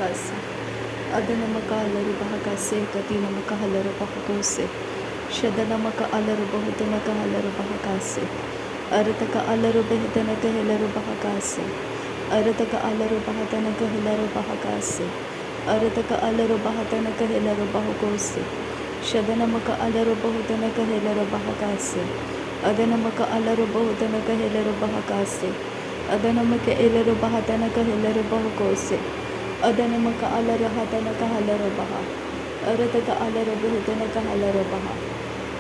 bahakasi. Adana maka alaru bahakase katina maka halaru bahakose. Shadana maka alaru bahutana ka halaru bahakase. Arataka alaru behitana ka halaru bahakase. Arataka alaru bahatana ka halaru bahakase. Arataka alaru bahatana ka halaru bahakose. Shadana maka alaru bahutana ka halaru bahakase. Adana maka alaru bahutana ka halaru bahakase. Adana maka ilaru bahatana ka halaru bahakose. Adana maka alaru hatana ka halaru baha. Arataka alaru bahutana ka halaru baha.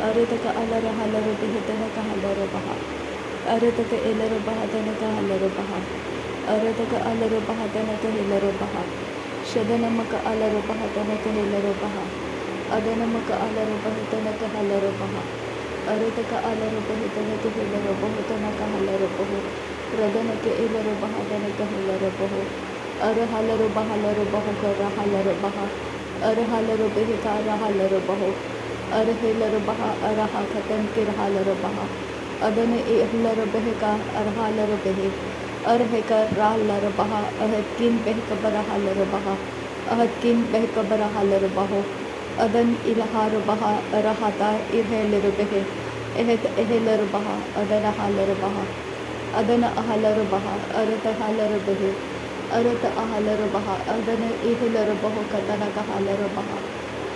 Arataka alaru halaru bahutana ka halaru baha. Arataka ilaru bahatana ka halaru baha. Arataka alaru bahatana ka halaru baha. Shadana maka alaru bahatana ka halaru baha. Adana maka alaru bahatana ka halaru baha. Arataka alaru bahatana ka halaru bahutana ka halaru bahu. Radana ka ilaru bahatana ka halaru bahu. Arahalaru bahalaru bahu ka rahalaru baha. Arahalaru behika arahalaru bahu. Arahalaru baha arahakatan kirhalaru baha. Adana ihlaru behika arahalaru behi. Arahika rahalaru baha. Ahadkin behika barahalaru baha. Ahadkin behika barahalaru bahu. Adan ilharu baha arahata irhalaru behi. Ehelaru baha adana halaru baha. Adana ahalaru baha arata halaru behi. Arata ahalaru baha adana ihalaru bahu katana ka halaru baha.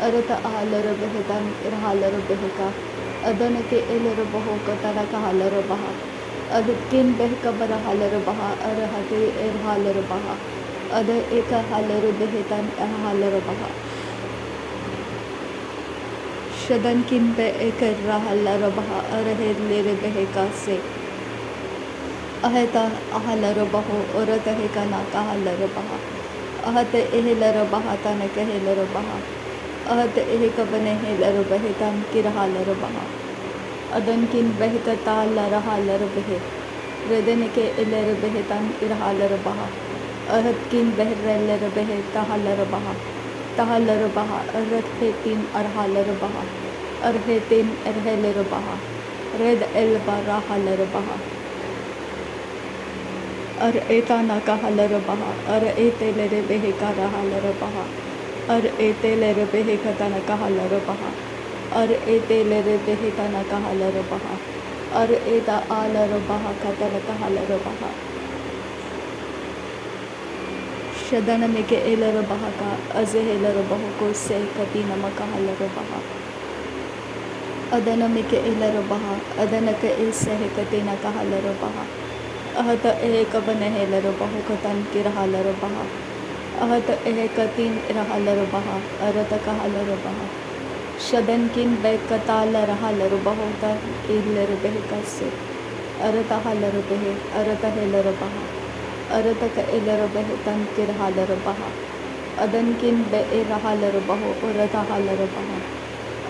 Arata ahalaru behitan irhalaru behika. Adana ke ilaru bahu katana ka halaru baha. Adkin behika bara halaru baha arahati irhalaru baha. Ada eka halaru behitan irhalaru baha. Shadan kin be eka rahalaru baha arahilere behika se. Ahata ahalaru bahu orata heka na ka halaru baha. Ahata ihalaru baha tana ka halaru baha. Ahata iheka bane halaru behitan kirhalaru baha. Adan kin behika taalaru halaru behi. Redane ke ilaru behitan irhalaru baha. Ahat kin behiralaru behi tahalaru baha. Tahalaru baha arhetin arhalaru baha. Arhetin arhalaru baha. Red elba rahalaru baha. Ar etana ka halaru baha. Ar etelere behika rahalaru baha. Ar etelere behika tana ka halaru baha. Ar etelere behitana ka halaru baha. Ar eta alaru baha katana ka halaru baha. Shadana meke ilaru baha ka azehelaru bahu ko se katina maka halaru baha. Adana meke ilaru baha. Adana ka ilse katina ka halaru baha. Ahata eheka bane helaru bahu katan kirhalaru baha. Ahata eheka tin irhalaru baha. Arata ka halaru baha. Shadan kin bekatala rahalaru bahu ta ilaru behika se. Arata halaru behe. Arata helaru baha. Arata ka ilaru behitan kirhalaru baha. Adan kin be irhalaru bahu. Arata halaru baha.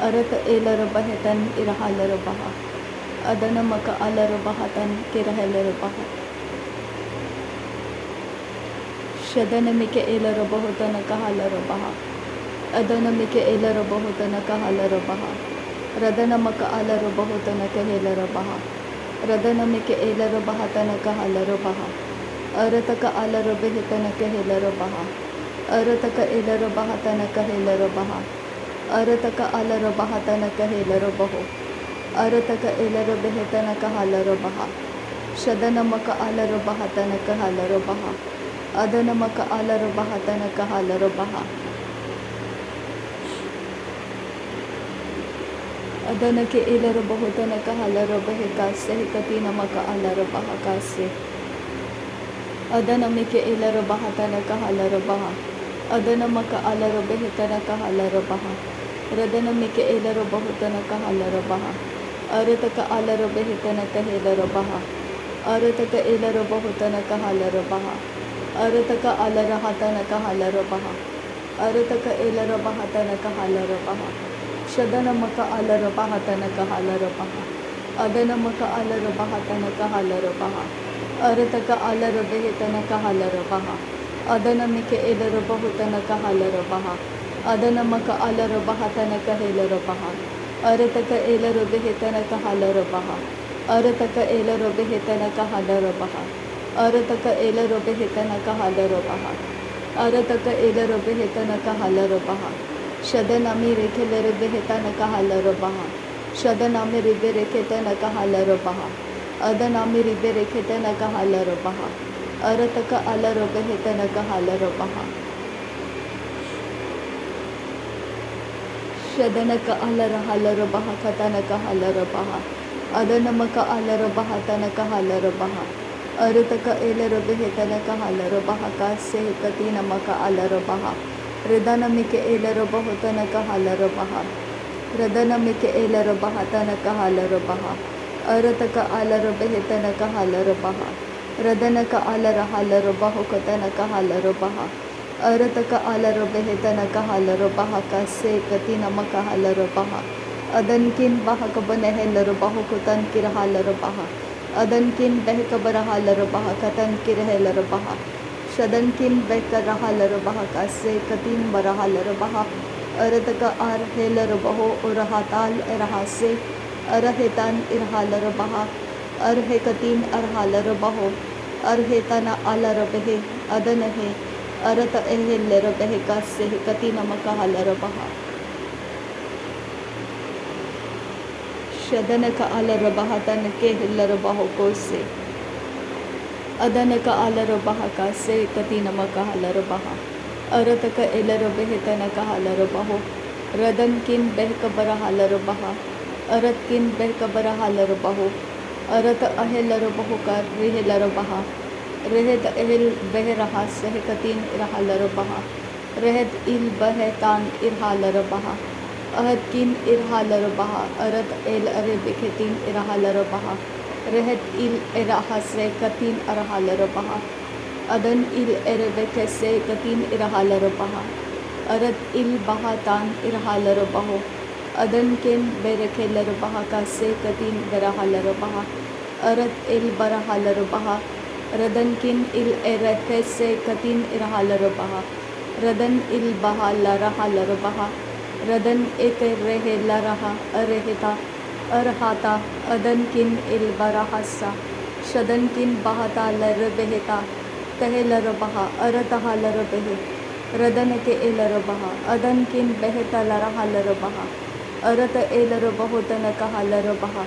Arata ilaru behitan irhalaru baha. Adana maka alaru bahatan kirhalaru baha. Shadana mike ilaru bahutana ka halaru baha. Adana mike ilaru bahutana ka halaru baha. Radana maka alaru bahutana ka halaru baha. Radana mike ilaru bahatana ka halaru baha. Arata ka alaru behitana ka halaru baha. Arata ka ilaru bahatana ka halaru baha. Arata ka alaru bahatana ka halaru bahu. Arata ka ilaru behitana ka halaru baha. Shadana maka alaru bahatana ka halaru baha. Adana maka alaru bahatana ka halaru baha. Adana ke ilaru bahutana ka halaru behika se katina maka alaru baha kase. Adana meke ilaru bahatana ka halaru baha. Adana maka alaru behitana ka halaru baha. Radana meke ilaru bahutana ka halaru baha. Arata ka alaru behitana ka halaru baha. Arata ka ilaru bahutana ka halaru baha. Arata ka alaru hatana ka halaru baha. Arata ka ilaru bahatana ka halaru baha. Shadana maka alaru bahatana ka halaru baha. Adana maka alaru bahatana ka halaru baha. Arata ka alaru behitana ka halaru baha. Adana meke ilaru bahutana ka halaru baha. Adana maka alaru bahatana ka halaru baha. Arata ka ilaru behitana ka halaru baha. Arata ka ilaru behitana ka halaru baha. Arata ka ilaru behitana ka halaru baha. अरतक एलर बेहतन कहलर बहा शदनामी रेखेलर बेहतन कहलर बहा शदनामी रिबे रेखेतन Kahler बहा अदनामी रिबे रेखेतन कहलर बहा अरतक अलर बेहतन कहलर बहा शदनक अलर हलर बहा कतनक हलर बहा अदनमक अलर बहा तनक हलर बहा अरतक एलर बेहतन कहलर बहा का से कती नमक अलर बहा हृदनमिक एलर बहुतन कहलर बहा हृदनमिक एलर बहा तनक हलर बहा अरतक अलर बेहतन कहलर बहा हृदनक अलर हलर बहुकतन कहलर बहा अरतक अलर बेहतन कहलर बहा का से कती नमक हलर बहा अदनकिन बहक बनहलर बहुकतन किरहलर बहा अदनकिन बहक बरहलर बहा कतन किरहलर बहा शदनकिन बहक रहलर बहा का से कतीन बरहलर बहा अरतक आर हेलर बहो उरहाताल रहा से अरहेतन इरहलर बहा अरहे कतीन अरहलर बहो अरहेतन अलर बहे अदन हे अरत एहलर बहे का से कती नमक हलर बहा शदन का अलर बहा तन के हिलर बहो को से अदन का अलर बहा का से कती नमक हलर बहा अरत का एलर बेहतन का हलर बहो रदन किन बहक बर हलर बहा अरत किन बहक बर हलर बहो अरत अहलर बहो का रिहलर बहा रहत एहल बह रहा सह कतीन इरहलर बहा रहत इल बह तान इरहलर बहा अहद किन इरहलर बहा अरत एल अरे बिखेतीन इरहलर बहा रहत इल इरहा से कतीन अरहलर बहा अदन इल एर बेखे से कतीन इरहलर बहा अरत इल बहा तान इरहलर बहो अदन किन बेरखेलर बहा का से कतीन बरहलर बहा अरत इल बरहलर बहा रदन किन इल एरखे से कतीन इरहलर बहा रदन इल बहा लरहलर बहा रदन एक रहे लरहा अरेहता अरहाता अदन किन इल बरहसा शदन किन बहता लर बेहता तहलर बहा अरतहा लर बेहे रदन के एलर बहा अदन किन बेहता लरहलर बहा अरत एलर बहुतन कहलर बहा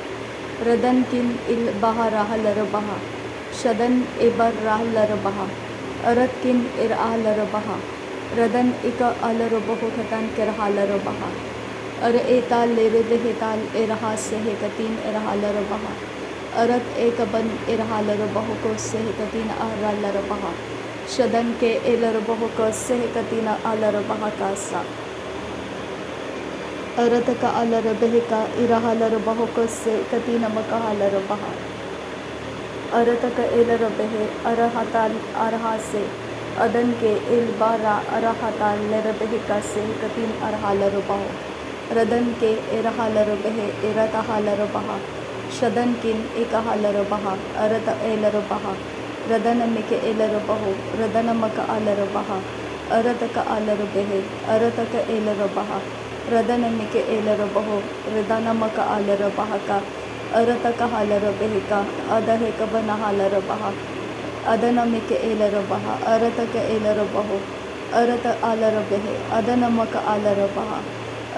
रदन किन इल बहा रहलर बहा शदन इबर रहलर बहा अरत किन इरआलर बहा रदन इक अलर बहु खतन किरहालर बहा अर एताल लेर बेहताल इरहा से कतीन इरहालर बहा अरत एक बन इरहालर बहु को से कतीन अरलर बहा शदन के एलर बहु को से कतीन अलर बहा का सा अरत का अलर बेहका इरहालर बहु को से कतीन मकहालर बहा अरत का एलर बेहे अरहताल अरहा से अदन के इल बारा अरहताल लर बेहका से कतीन अरहालर बहो रदन के इरहालर बेहे इरतहालर बहा शदन किन इकहालर बहा अरत एलर बहा रदन मिके एलर बहो रदन मक अलर बहा अरत का अलर बेहे अरत का एलर बहा रदन मिके एलर बहो रदन मक अलर बहा का अरत का हलर बेहका अदह कब नहालर बहा अदन मिके एलर बहा अरत का एलर बहो अरत अलर बेहे अदन मक अलर बहा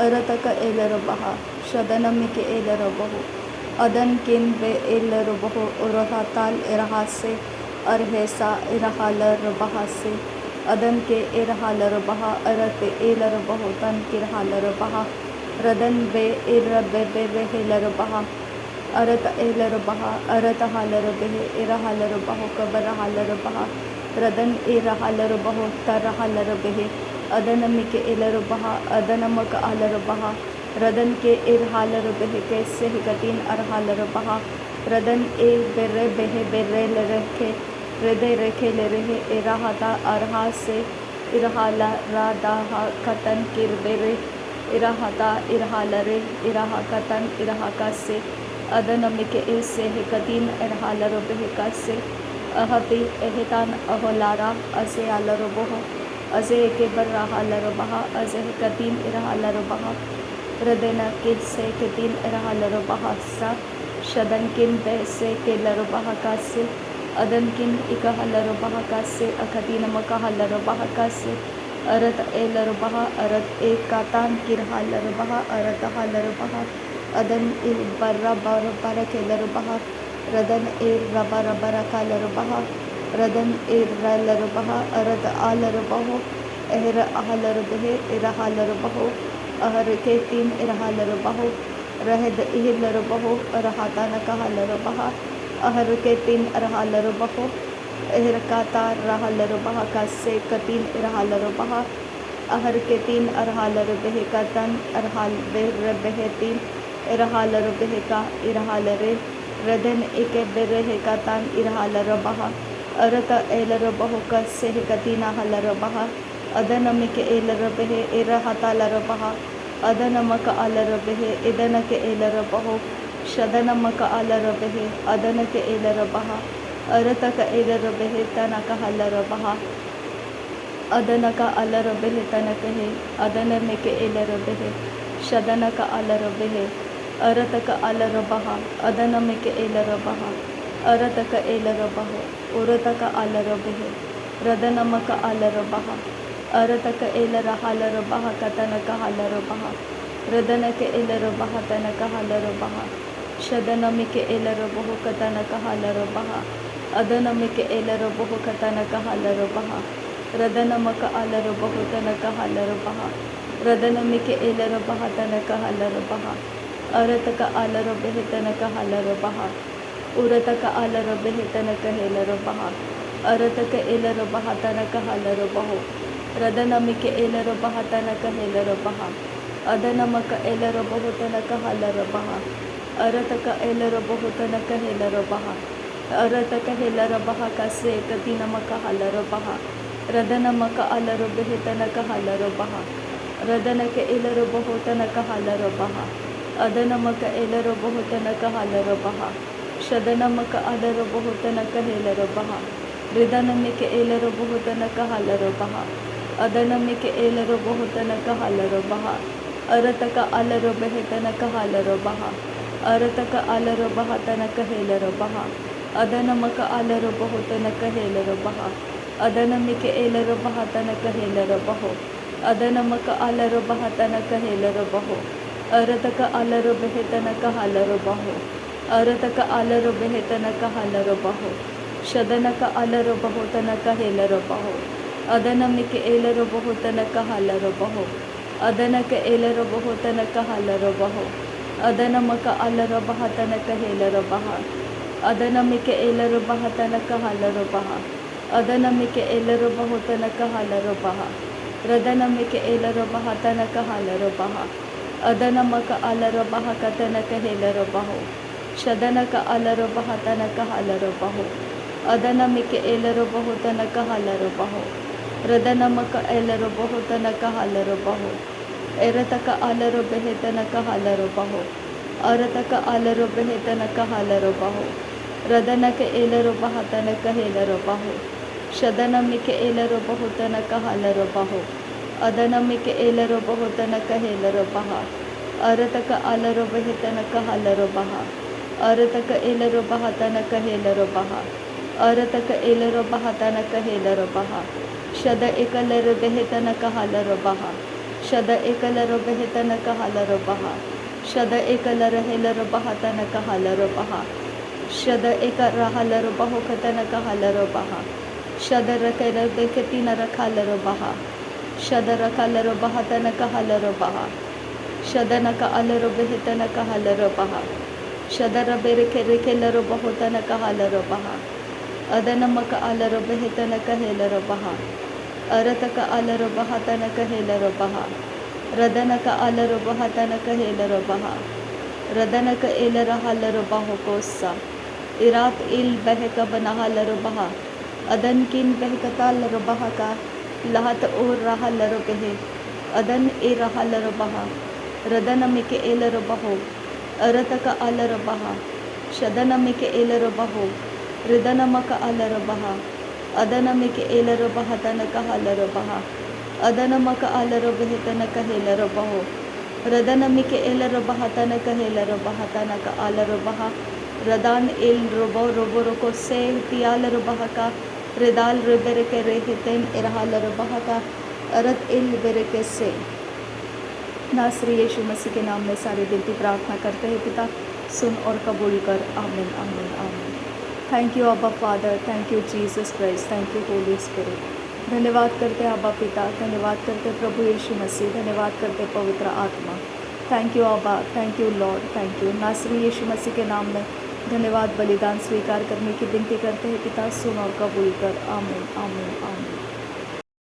अरत का एलर बहा शदन मिके एलर बहो अदन किन बे एलर बहो उरहाताल इरहा से अरहेसा इरहालर बहा से अदन के इरहालर बहा अरत एलर बहो तन किरहालर बहा रदन बे इर बे बेहलर बहा अरत एलर बहा अरत हालर बेहे इरहालर बहो कबर हालर बहा रदन इरहालर बहो तरहालर बेहे अदन मिके एलर बहा अदन मक आलर बहा रदन के इरहालर बेहे कैसे कतीन अरहालर बहा रदन ए बेरे बेहे बेरे लरखे हृदय रखे ले रहे इरहाता अरहा से इरहाला रादाहा कतन किर बेरे इरहाता इरहालरे इरहा कतन इरहा का से अदन मिके से कतीन इरहालर बेहका से अहपी एहतान अहोलारा असे आलर बोह अजे के बर्राहालर बहा अजे कतीन इरहालर बहा रदना किन से कतीन इरहालर बहा सा शदन किन बे से के लर बहा का से Adan kin ikahalaro bahakase akatina makahalaro bahakase arat elaro baha arat ekatan kirhalaro baha arat halaro baha adan il barra bara bara kelaro baha radan el rabara bara kalaro baha radan el ralaro baha arat alaro baho ehra ahalaro behe irahalaro baho ahar ketin irahalaro baho रहद इहिलर बहो रहता न Kahler बहा अहर के तीन रहलर बहो एहर काता रहलर बहा का से कतीन रहलर बहा अहर के तीन अरहालर बेहे का तन अरहाल बेर बेहे तीन इरहालर बेहे का इरहालरे रदन एके बेरे का तन इरहालर बहा अरत एलर बहो का से कतीना हलर बहा अदनमिक एलर बेहे इरहतालर बहा अदनमक अलर बेहे इदनक एलर बहो शदनमक अलर बेहे अदनक एलर बहा अरतक एलर बेहे तनक हलर बहा अदनक अलर बेहे तनक हे अदनमिक एलर बेहे शदनक अलर बेहे अरतक अलर बहा अदनमिक एलर बहा अरतक एलर बहो उरतक अलर बेहे रदनमक अलर बहा अरतक एलर हालर बहा कतनक हालर बहा रदनक एलर बहा तनक हालर बहा शदनमिक एलर बहु कतनक हालर बहा अदनमिक एलर बहु कतनक हालर बहा रदनमक अलर बहु तनक हालर बहा रदनमिक एलर बहा तनक हालर बहा अरतक अलर बेह तनक हालर बहा उरतक अलर बेह तनक हेलर बहा अरतक एलर बहा तनक हालर बहो रदनमिक एलर बहा तनक हेलर बहा अदनमक एलर बहु तनक हालर बहा अरतक एलर बहु तनक हेलर बहा अरतक हेलर बहा का से कतीनमक हालर बहा रदनमक अलर बेह तनक हालर बहा रदनक एलर बहु तनक हालर बहा अदनमक एलर बहु तनक हालर बहा शदनमक अलर बहु तनक हेलर बहा रिदनमिक एलर बहु तनक हालर बहा अदनमिक एलर बहु तनक हालर बहा अरतक अलर बेह तनक हालर बहा अरतक अलर बहा तनक हेलर बहा अदनमक अलर बहु तनक हेलर बहा अदनमिक एलर बहा तनक हेलर बहो अदनमक अलर बहा तनक हेलर बहो अरतक अलर बेह तनक हालर बहो अरतक अलर बेह तनक हालर बहो शदनक अलर बहु तनक हेलर बहो अदनमिक एलर बहु तनक हालर बहो अदनक एलर बहु तनक हालर बहो अदनमक अलर बहा तनक हेलर बहा अदनमिक एलर बहा तनक हालर बहा अदनमिक एलर बहु तनक हालर बहा रदनमिक एलर बहा तनक हालर बहा अदनमक अलर बहा कतनक हेलर बहो शदनक अलर बहा तनक हालर बहो अदनमिक एलर बहु तनक हालर बहो रदनमक एलर बहु तनक हालर बहो एरतक अलर बेह तनक हालर बहो अरतक अलर बेह तनक हालर बहो रदनक एलर बहा तनक हेलर बहो शदनमिक एलर बहु तनक हालर बहो अदनमिक एलर बहु तनक हेलर बहा अरतक अलर बेह तनक हालर बहा अरतक एलर बहा तनक हेलर बहा अरतक एलर बहा तनक हेलर बहा शद एकलर बेह तनक हालर बहा शद एकलर बेह तनक हालर बहा शद एकलर हेलर बहा तनक हालर बहा शद एक हालर बहु तनक हालर बहा शद रकर बेह तीन रखालर बहा शद रखालर बहा तनक हालर बहा शदनक अलर बेह तनक हालर बहा शदर बेर खेलर बहु तनक हालर बहा अदनमक अलर बेह तनक हेलर बहा अरतक अलर बहा तनक हेलर बहा रदनक अलर बहा तनक हेलर बहा रदनक एलर हालर बहो कोस्सा इरात इल बहक बना हालर बहा अदन किन बहकतालर बहा का लहत और रहालर बेहे अदन ए रहालर बहा रदनमिक एलर बहो अरतक अलर बहा शदनमिक एलर बहो रिदनमक अलर बहा अदनमिक एलर बहा तनक हालर बहा अदनमक अलर बेह तनक हेलर बहो रदनमिक एलर बहा तनक हेलर बहा तनक अलर बहा रदान एल रोबो रोबो रोको से तियाल रुबह का रिदाल रिबेरे के रेहतेन इरहाल रुबह का अरत एल बेरे से। नासरी यीशु मसीह के नाम में सारी विनती प्रार्थना करते हैं पिता, सुन और कबूल कर। आमीन आमीन आमीन। थैंक यू अब्बा father, thank you Jesus Christ, thank you Holi spirit. धन्यवाद करते अब्बा पिता, धन्यवाद करते प्रभु यीशु मसीह, धन्यवाद करते पवित्र आत्मा। थैंक यू अब्बा, thank you Lord, thank you. नासरी यीशु मसीह के नाम में धन्यवाद बलिदान स्वीकार करने की विनती करते हैं पिता, सुन और कबूल कर। आमीन आमीन आमीन।